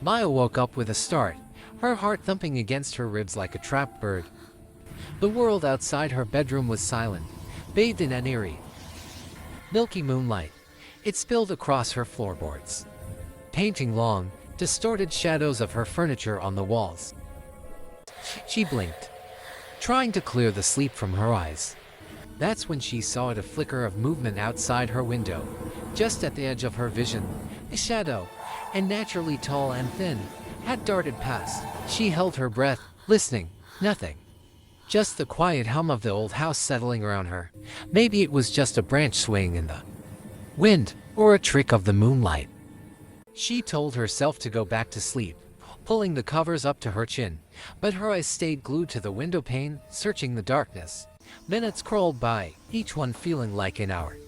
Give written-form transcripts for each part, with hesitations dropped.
Maya woke up with a start, her heart thumping against her ribs like a trapped bird. The world outside her bedroom was silent, bathed in an eerie, milky moonlight. It spilled across her floorboards, painting long, distorted shadows of her furniture on the walls. She blinked, trying to clear the sleep from her eyes. That's when she saw a flicker of movement outside her window. Just at the edge of her vision, a shadow, and naturally tall and thin, had darted past. She held her breath, listening. Nothing. Just the quiet hum of the old house settling around her. Maybe it was just a branch swaying in the wind, or a trick of the moonlight. She told herself to go back to sleep, pulling the covers up to her chin, but her eyes stayed glued to the window pane, searching the darkness. Minutes crawled by, each one feeling like an hour.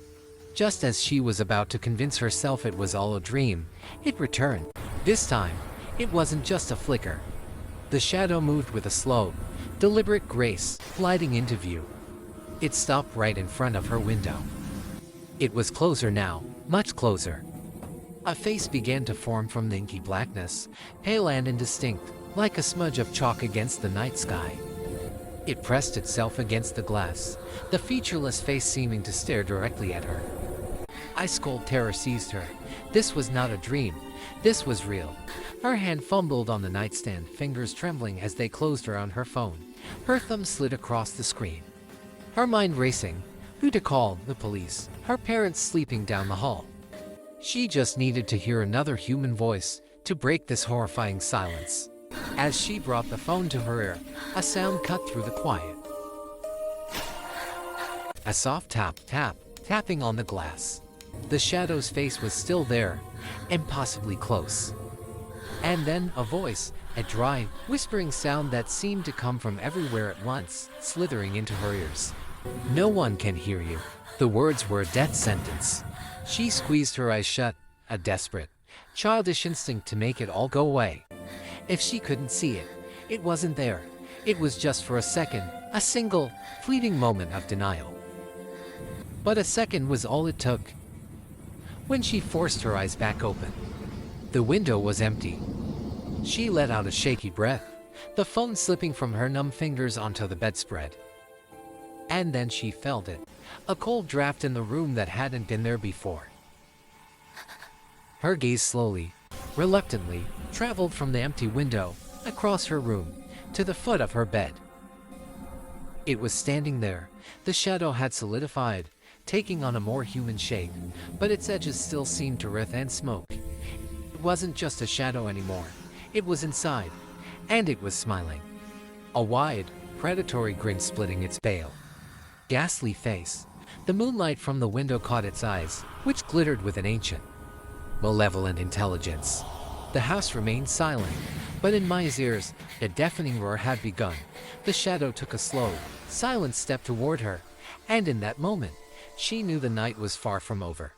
Just as she was about to convince herself it was all a dream, it returned. This time, it wasn't just a flicker. The shadow moved with a slow, deliberate grace, gliding into view. It stopped right in front of her window. It was closer now, much closer. A face began to form from the inky blackness, pale and indistinct, like a smudge of chalk against the night sky. It pressed itself against the glass, the featureless face seeming to stare directly at her. Ice-cold terror seized her. This was not a dream. This was real. Her hand fumbled on the nightstand, fingers trembling as they closed around her phone. Her thumb slid across the screen. Her mind racing. Who to call? The police. Her parents sleeping down the hall. She just needed to hear another human voice to break this horrifying silence. As she brought the phone to her ear, a sound cut through the quiet. A soft tapping on the glass. The shadow's face was still there, impossibly close. And then a voice, a dry, whispering sound that seemed to come from everywhere at once, slithering into her ears. "No one can hear you." The words were a death sentence. She squeezed her eyes shut, a desperate, childish instinct to make it all go away. If she couldn't see it, it wasn't there. It was just for a second, a single, fleeting moment of denial. But a second was all it took. When she forced her eyes back open, the window was empty. She let out a shaky breath, the phone slipping from her numb fingers onto the bedspread. And then she felt it, a cold draft in the room that hadn't been there before. Her gaze slowly, reluctantly, traveled from the empty window, across her room, to the foot of her bed. It was standing there. The shadow had solidified, taking on a more human shape, but its edges still seemed to writhe and smoke. It wasn't just a shadow anymore. It was inside, and it was smiling. A wide, predatory grin splitting its pale, ghastly face. The moonlight from the window caught its eyes, which glittered with an ancient, malevolent intelligence. The house remained silent, but in Maya's ears, a deafening roar had begun. The shadow took a slow, silent step toward her, and in that moment, she knew the night was far from over.